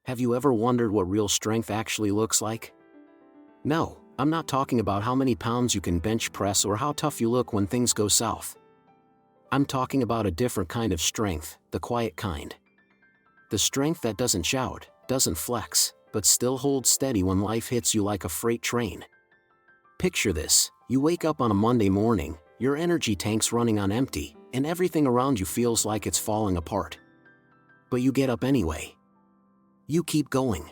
Have you ever wondered what real strength actually looks like? No, I'm not talking about how many pounds you can bench press or how tough you look when things go south. I'm talking about a different kind of strength, the quiet kind. The strength that doesn't shout, doesn't flex, but still holds steady when life hits you like a freight train. Picture this: you wake up on a Monday morning, your energy tank's running on empty, and everything around you feels like it's falling apart. But you get up anyway. You keep going.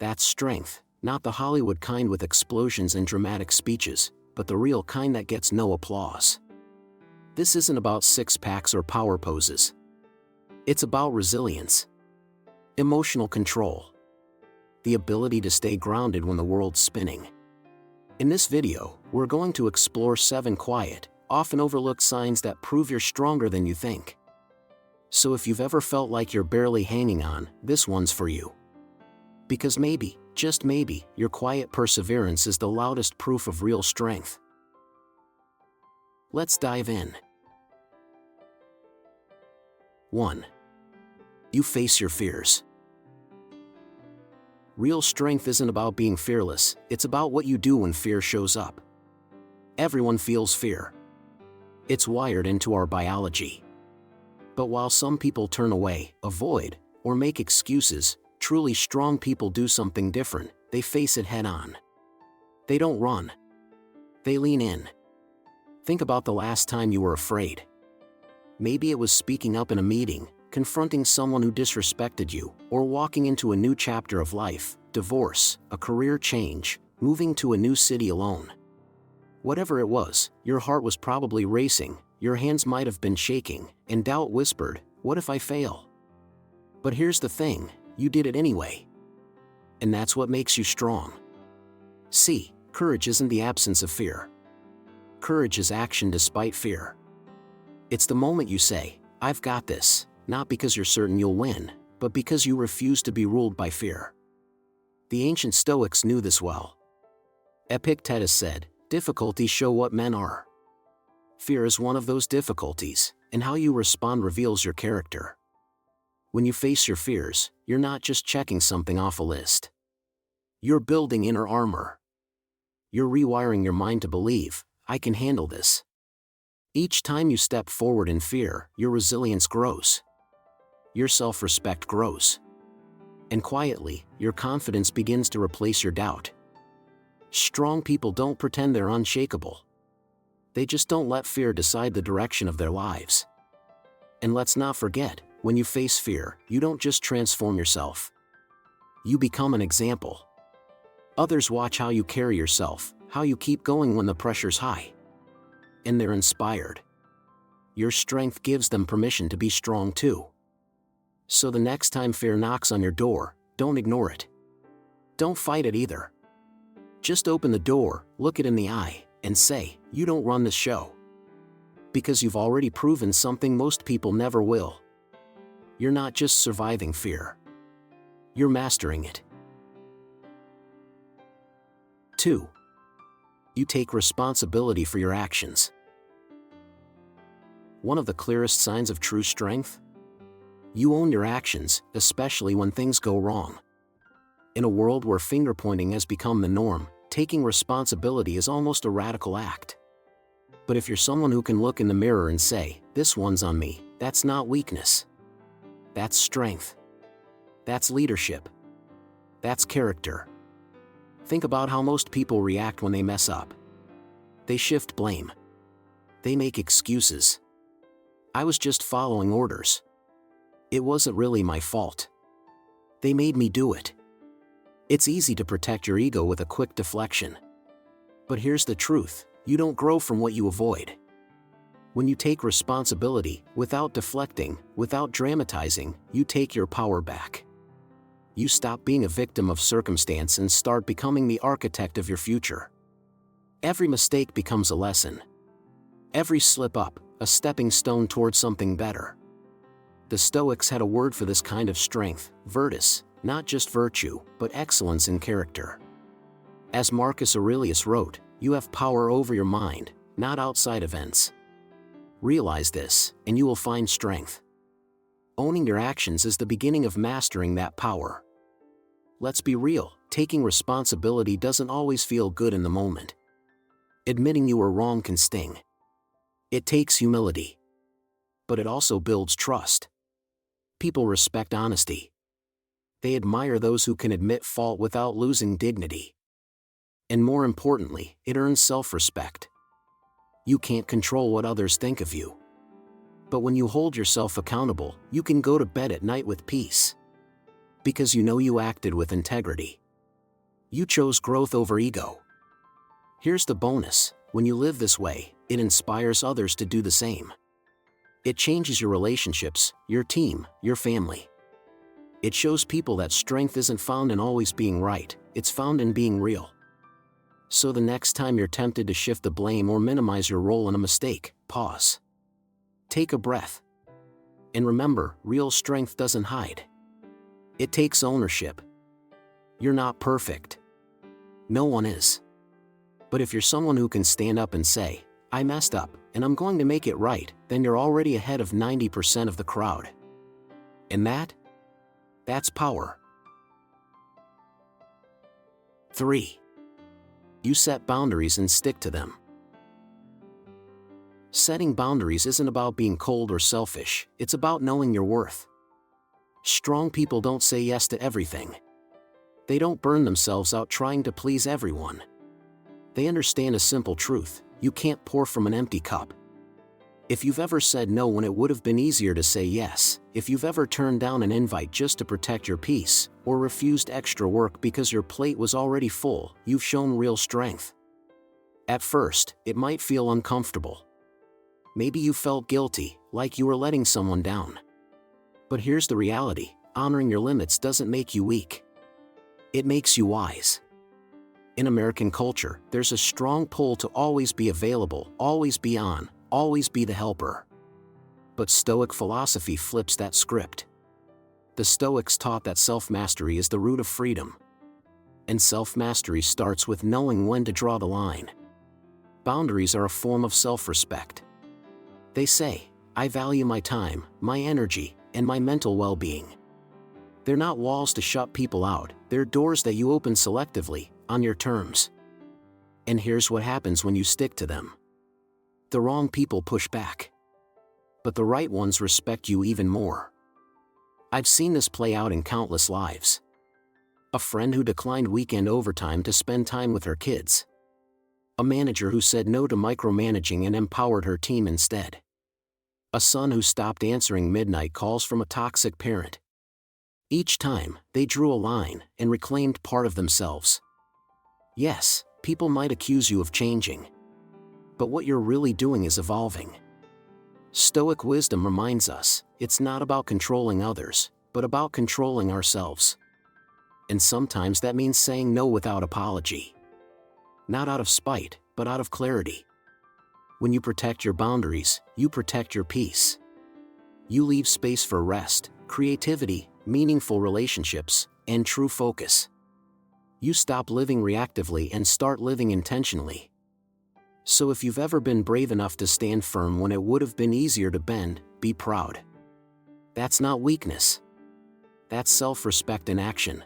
That's strength, not the Hollywood kind with explosions and dramatic speeches, but the real kind that gets no applause. This isn't about six-packs or power poses. It's about resilience, emotional control, the ability to stay grounded when the world's spinning. In this video, we're going to explore 7 quiet, often overlooked signs that prove you're stronger than you think. So if you've ever felt like you're barely hanging on, this one's for you. Because maybe, just maybe, your quiet perseverance is the loudest proof of real strength. Let's dive in. 1. You face your fears. Real strength isn't about being fearless, it's about what you do when fear shows up. Everyone feels fear. It's wired into our biology. But while some people turn away, avoid, or make excuses, truly strong people do something different. They face it head-on. They don't run. They lean in. Think about the last time you were afraid. Maybe it was speaking up in a meeting, confronting someone who disrespected you, or walking into a new chapter of life, divorce, a career change, moving to a new city alone. Whatever it was, your heart was probably racing, your hands might have been shaking, and doubt whispered, "What if I fail?" But here's the thing, you did it anyway. And that's what makes you strong. See, courage isn't the absence of fear. Courage is action despite fear. It's the moment you say, "I've got this," not because you're certain you'll win, but because you refuse to be ruled by fear. The ancient Stoics knew this well. Epictetus said, "Difficulties show what men are." Fear is one of those difficulties, and how you respond reveals your character. When you face your fears, you're not just checking something off a list. You're building inner armor. You're rewiring your mind to believe, "I can handle this." Each time you step forward in fear, your resilience grows. Your self-respect grows. And quietly, your confidence begins to replace your doubt. Strong people don't pretend they're unshakable. They just don't let fear decide the direction of their lives. And let's not forget, when you face fear, you don't just transform yourself. You become an example. Others watch how you carry yourself, how you keep going when the pressure's high. And they're inspired. Your strength gives them permission to be strong too. So the next time fear knocks on your door, don't ignore it. Don't fight it either. Just open the door, look it in the eye, and say, "You don't run this show." Because you've already proven something most people never will. You're not just surviving fear. You're mastering it. 2. You take responsibility for your actions. One of the clearest signs of true strength? You own your actions, especially when things go wrong. In a world where finger-pointing has become the norm, taking responsibility is almost a radical act. But if you're someone who can look in the mirror and say, "This one's on me," that's not weakness. That's strength. That's leadership. That's character. Think about how most people react when they mess up. They shift blame. They make excuses. "I was just following orders. It wasn't really my fault. They made me do it." It's easy to protect your ego with a quick deflection. But here's the truth, you don't grow from what you avoid. When you take responsibility, without deflecting, without dramatizing, you take your power back. You stop being a victim of circumstance and start becoming the architect of your future. Every mistake becomes a lesson. Every slip-up, a stepping stone towards something better. The Stoics had a word for this kind of strength, virtus, not just virtue, but excellence in character. As Marcus Aurelius wrote, "You have power over your mind, not outside events." Realize this, and you will find strength. Owning your actions is the beginning of mastering that power. Let's be real, taking responsibility doesn't always feel good in the moment. Admitting you were wrong can sting. It takes humility. But it also builds trust. People respect honesty. They admire those who can admit fault without losing dignity. And more importantly, it earns self-respect. You can't control what others think of you. But when you hold yourself accountable, you can go to bed at night with peace. Because you know you acted with integrity. You chose growth over ego. Here's the bonus: when you live this way, it inspires others to do the same. It changes your relationships, your team, your family. It shows people that strength isn't found in always being right, it's found in being real. So the next time you're tempted to shift the blame or minimize your role in a mistake, pause. Take a breath. And remember, real strength doesn't hide. It takes ownership. You're not perfect. No one is. But if you're someone who can stand up and say, "I messed up, and I'm going to make it right," then you're already ahead of 90% of the crowd. And that's power. 3. You set boundaries and stick to them. Setting boundaries isn't about being cold or selfish, it's about knowing your worth. Strong people don't say yes to everything. They don't burn themselves out trying to please everyone. They understand a simple truth: you can't pour from an empty cup. If you've ever said no when it would have been easier to say yes, if you've ever turned down an invite just to protect your peace, or refused extra work because your plate was already full, you've shown real strength. At first, it might feel uncomfortable. Maybe you felt guilty, like you were letting someone down. But here's the reality: honoring your limits doesn't make you weak. It makes you wise. In American culture, there's a strong pull to always be available, always be on, always be the helper. But Stoic philosophy flips that script. The Stoics taught that self-mastery is the root of freedom. And self-mastery starts with knowing when to draw the line. Boundaries are a form of self-respect. They say, "I value my time, my energy, and my mental well-being." They're not walls to shut people out, they're doors that you open selectively, on your terms. And here's what happens when you stick to them. The wrong people push back. But the right ones respect you even more. I've seen this play out in countless lives. A friend who declined weekend overtime to spend time with her kids. A manager who said no to micromanaging and empowered her team instead. A son who stopped answering midnight calls from a toxic parent. Each time, they drew a line and reclaimed part of themselves. Yes, people might accuse you of changing. But what you're really doing is evolving. Stoic wisdom reminds us, it's not about controlling others, but about controlling ourselves. And sometimes that means saying no without apology. Not out of spite, but out of clarity. When you protect your boundaries, you protect your peace. You leave space for rest, creativity, meaningful relationships, and true focus. You stop living reactively and start living intentionally. So if you've ever been brave enough to stand firm when it would have been easier to bend, be proud. That's not weakness. That's self-respect in action.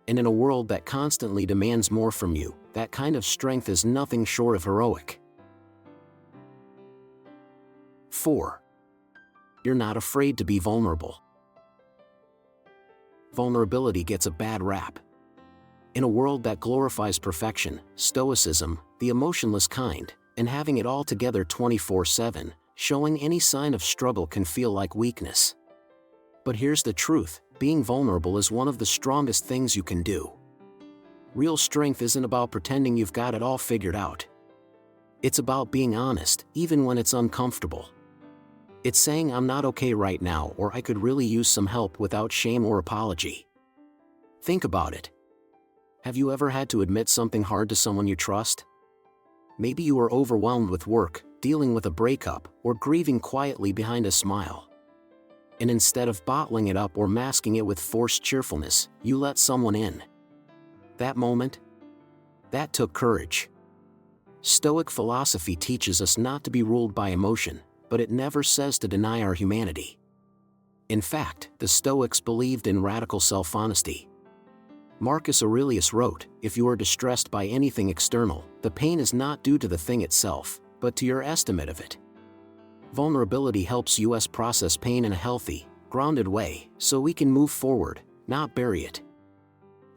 And in a world that constantly demands more from you, that kind of strength is nothing short of heroic. 4. You're not afraid to be vulnerable. Vulnerability gets a bad rap. In a world that glorifies perfection, stoicism, the emotionless kind, and having it all together 24/7, showing any sign of struggle can feel like weakness. But here's the truth: being vulnerable is one of the strongest things you can do. Real strength isn't about pretending you've got it all figured out. It's about being honest, even when it's uncomfortable. It's saying, "I'm not okay right now," or "I could really use some help," without shame or apology. Think about it. Have you ever had to admit something hard to someone you trust? Maybe you were overwhelmed with work, dealing with a breakup, or grieving quietly behind a smile. And instead of bottling it up or masking it with forced cheerfulness, you let someone in. That moment? That took courage. Stoic philosophy teaches us not to be ruled by emotion, but it never says to deny our humanity. In fact, the Stoics believed in radical self-honesty. Marcus Aurelius wrote, "If you are distressed by anything external, the pain is not due to the thing itself, but to your estimate of it." Vulnerability helps us process pain in a healthy, grounded way, so we can move forward, not bury it.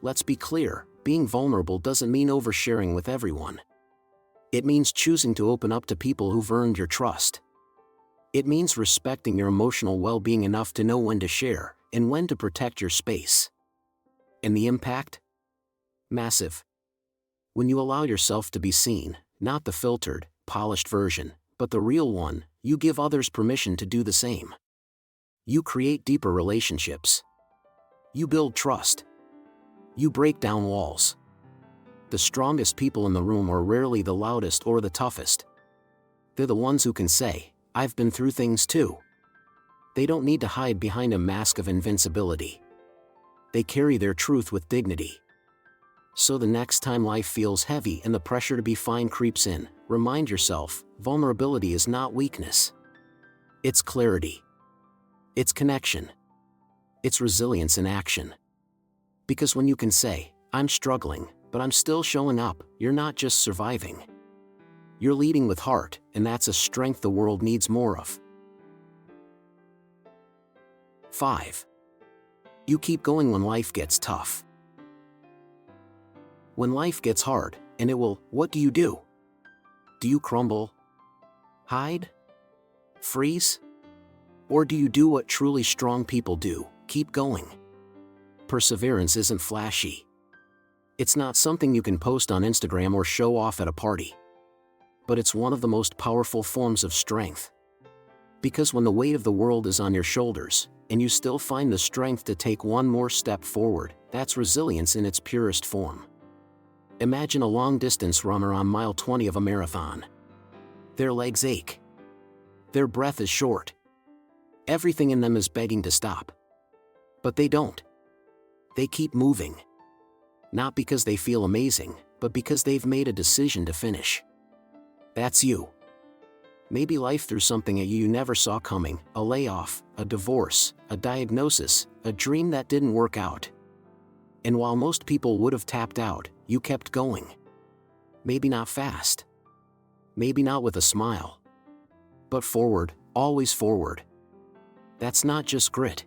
Let's be clear, being vulnerable doesn't mean oversharing with everyone. It means choosing to open up to people who've earned your trust. It means respecting your emotional well-being enough to know when to share, and when to protect your space. And the impact? Massive. When you allow yourself to be seen, not the filtered, polished version, but the real one, you give others permission to do the same. You create deeper relationships. You build trust. You break down walls. The strongest people in the room are rarely the loudest or the toughest. They're the ones who can say, "I've been through things too." They don't need to hide behind a mask of invincibility. They carry their truth with dignity. So the next time life feels heavy and the pressure to be fine creeps in, remind yourself, vulnerability is not weakness. It's clarity. It's connection. It's resilience in action. Because when you can say, "I'm struggling, but I'm still showing up," you're not just surviving. You're leading with heart, and that's a strength the world needs more of. 5. You keep going when life gets tough. When life gets hard, and it will, what do? Do you crumble? Hide? Freeze? Or do you do what truly strong people do, keep going? Perseverance isn't flashy. It's not something you can post on Instagram or show off at a party. But it's one of the most powerful forms of strength. Because when the weight of the world is on your shoulders, and you still find the strength to take one more step forward, that's resilience in its purest form. Imagine a long-distance runner on mile 20 of a marathon. Their legs ache. Their breath is short. Everything in them is begging to stop. But they don't. They keep moving. Not because they feel amazing, but because they've made a decision to finish. That's you. Maybe life threw something at you never saw coming, a layoff, a divorce, a diagnosis, a dream that didn't work out. And while most people would have tapped out, you kept going. Maybe not fast. Maybe not with a smile. But forward, always forward. That's not just grit.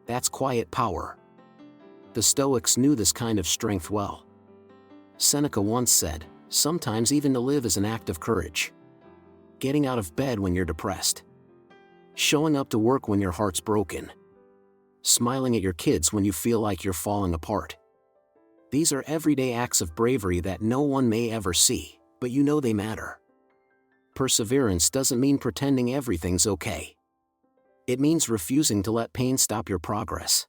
That's quiet power. The Stoics knew this kind of strength well. Seneca once said, "Sometimes even to live is an act of courage." Getting out of bed when you're depressed. Showing up to work when your heart's broken. Smiling at your kids when you feel like you're falling apart. These are everyday acts of bravery that no one may ever see, but you know they matter. Perseverance doesn't mean pretending everything's okay. It means refusing to let pain stop your progress.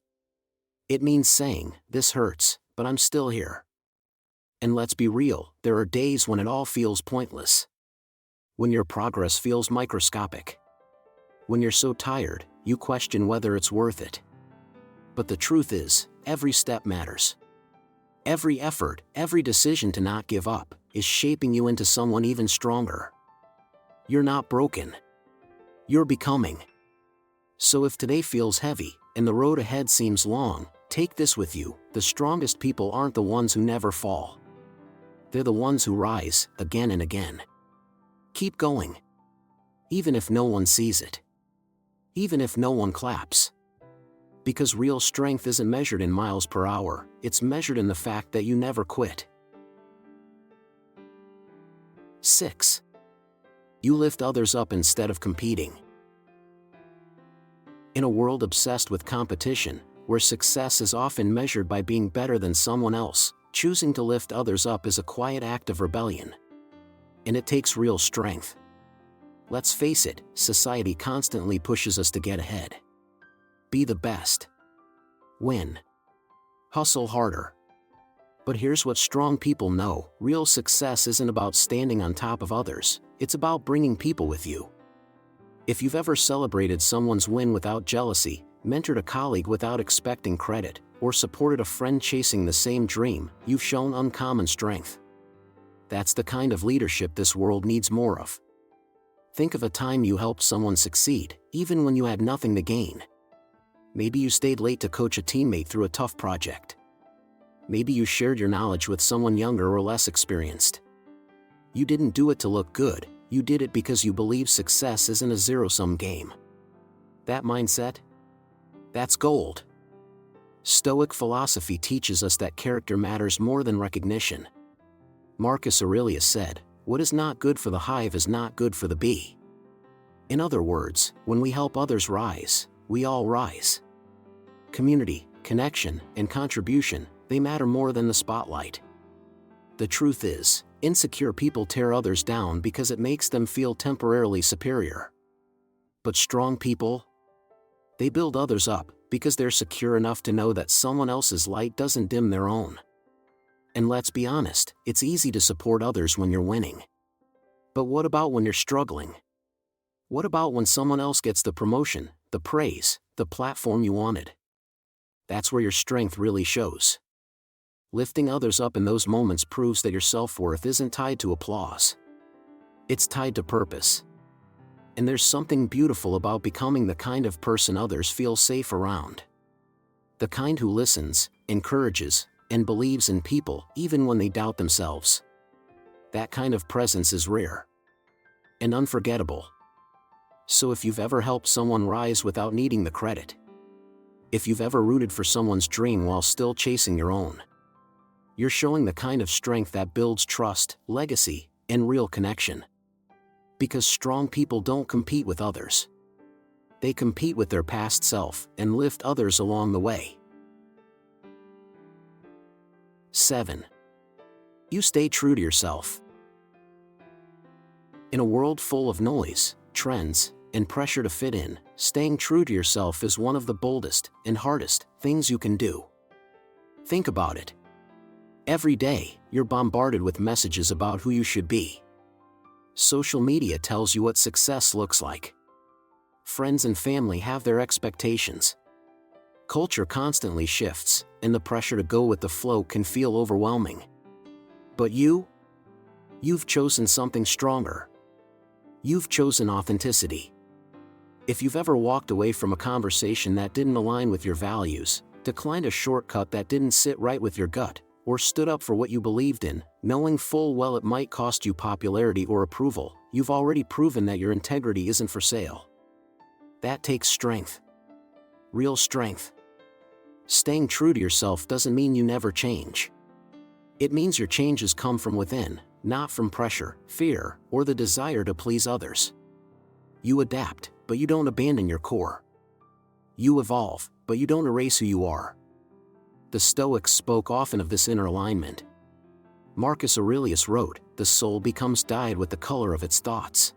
It means saying, "This hurts, but I'm still here." And let's be real, there are days when it all feels pointless. When your progress feels microscopic. When you're so tired, you question whether it's worth it. But the truth is, every step matters. Every effort, every decision to not give up, is shaping you into someone even stronger. You're not broken. You're becoming. So if today feels heavy, and the road ahead seems long, take this with you: the strongest people aren't the ones who never fall. They're the ones who rise, again and again. Keep going. Even if no one sees it. Even if no one claps. Because real strength isn't measured in miles per hour, it's measured in the fact that you never quit. 6. You lift others up instead of competing. In a world obsessed with competition, where success is often measured by being better than someone else, choosing to lift others up is a quiet act of rebellion. And it takes real strength. Let's face it, society constantly pushes us to get ahead. Be the best. Win. Hustle harder. But here's what strong people know: real success isn't about standing on top of others, it's about bringing people with you. If you've ever celebrated someone's win without jealousy, mentored a colleague without expecting credit, or supported a friend chasing the same dream, you've shown uncommon strength. That's the kind of leadership this world needs more of. Think of a time you helped someone succeed, even when you had nothing to gain. Maybe you stayed late to coach a teammate through a tough project. Maybe you shared your knowledge with someone younger or less experienced. You didn't do it to look good, you did it because you believe success isn't a zero-sum game. That mindset? That's gold. Stoic philosophy teaches us that character matters more than recognition. Marcus Aurelius said, "What is not good for the hive is not good for the bee." In other words, when we help others rise, we all rise. Community, connection, and contribution, they matter more than the spotlight. The truth is, insecure people tear others down because it makes them feel temporarily superior. But strong people? They build others up because they're secure enough to know that someone else's light doesn't dim their own. And let's be honest, it's easy to support others when you're winning. But what about when you're struggling? What about when someone else gets the promotion, the praise, the platform you wanted? That's where your strength really shows. Lifting others up in those moments proves that your self-worth isn't tied to applause. It's tied to purpose. And there's something beautiful about becoming the kind of person others feel safe around. The kind who listens, encourages, and believes in people even when they doubt themselves. That kind of presence is rare and unforgettable. So if you've ever helped someone rise without needing the credit, if you've ever rooted for someone's dream while still chasing your own, you're showing the kind of strength that builds trust, legacy, and real connection. Because strong people don't compete with others. They compete with their past self and lift others along the way. 7. You stay true to yourself. In a world full of noise, trends, and pressure to fit in, staying true to yourself is one of the boldest and hardest things you can do. Think about it. Every day, you're bombarded with messages about who you should be. Social media tells you what success looks like. Friends and family have their expectations. Culture constantly shifts, and the pressure to go with the flow can feel overwhelming. But you've chosen something stronger. You've chosen authenticity. If you've ever walked away from a conversation that didn't align with your values, declined a shortcut that didn't sit right with your gut, or stood up for what you believed in, knowing full well it might cost you popularity or approval, you've already proven that your integrity isn't for sale. That takes strength. Real strength. Staying true to yourself doesn't mean you never change. It means your changes come from within, not from pressure, fear, or the desire to please others. You adapt, but you don't abandon your core. You evolve, but you don't erase who you are. The Stoics spoke often of this inner alignment. Marcus Aurelius wrote, "The soul becomes dyed with the color of its thoughts."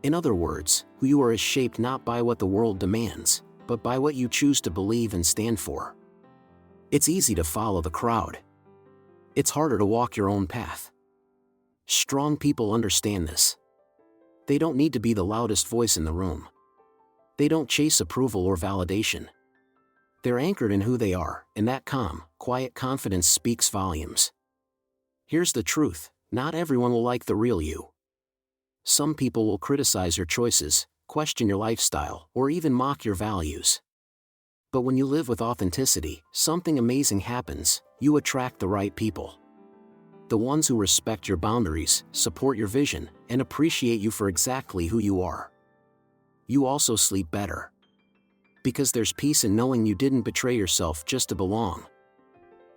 In other words, who you are is shaped not by what the world demands, but by what you choose to believe and stand for. It's easy to follow the crowd. It's harder to walk your own path. Strong people understand this. They don't need to be the loudest voice in the room. They don't chase approval or validation. They're anchored in who they are, and that calm, quiet confidence speaks volumes. Here's the truth, not everyone will like the real you. Some people will criticize your choices, question your lifestyle, or even mock your values. But when you live with authenticity, something amazing happens. You attract the right people. The ones who respect your boundaries, support your vision, and appreciate you for exactly who you are. You also sleep better. Because there's peace in knowing you didn't betray yourself just to belong.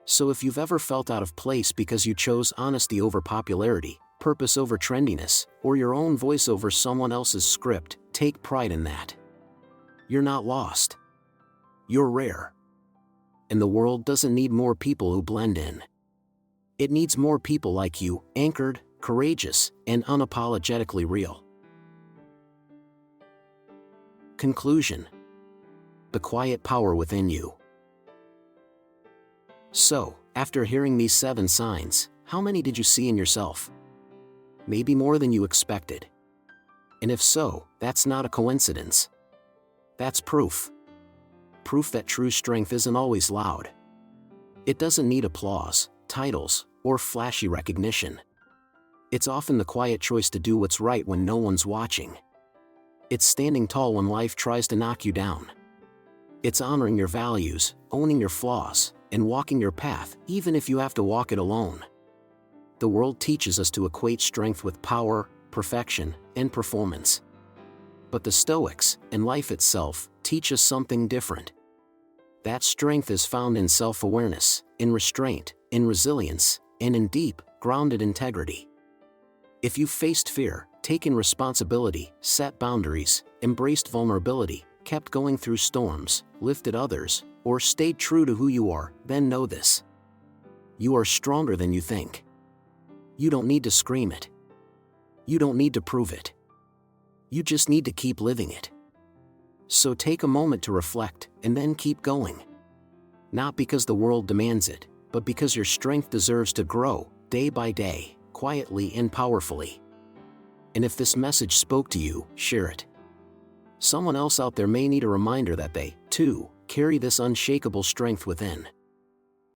So if you've ever felt out of place because you chose honesty over popularity, purpose over trendiness, or your own voice over someone else's script, take pride in that. You're not lost. You're rare. And the world doesn't need more people who blend in. It needs more people like you, anchored, courageous, and unapologetically real. Conclusion. The quiet power within you. So, after hearing these 7 signs, how many did you see in yourself? Maybe more than you expected. And if so, that's not a coincidence. That's proof. Proof that true strength isn't always loud. It doesn't need applause, titles, or flashy recognition. It's often the quiet choice to do what's right when no one's watching. It's standing tall when life tries to knock you down. It's honoring your values, owning your flaws, and walking your path, even if you have to walk it alone. The world teaches us to equate strength with power, perfection, and performance. But the Stoics, and life itself, teach us something different. That strength is found in self-awareness, in restraint, in resilience, and in deep, grounded integrity. If you've faced fear, taken responsibility, set boundaries, embraced vulnerability, kept going through storms, lifted others, or stayed true to who you are, then know this: you are stronger than you think. You don't need to scream it. You don't need to prove it. You just need to keep living it. So take a moment to reflect, and then keep going. Not because the world demands it, but because your strength deserves to grow, day by day, quietly and powerfully. And if this message spoke to you, share it. Someone else out there may need a reminder that they, too, carry this unshakable strength within.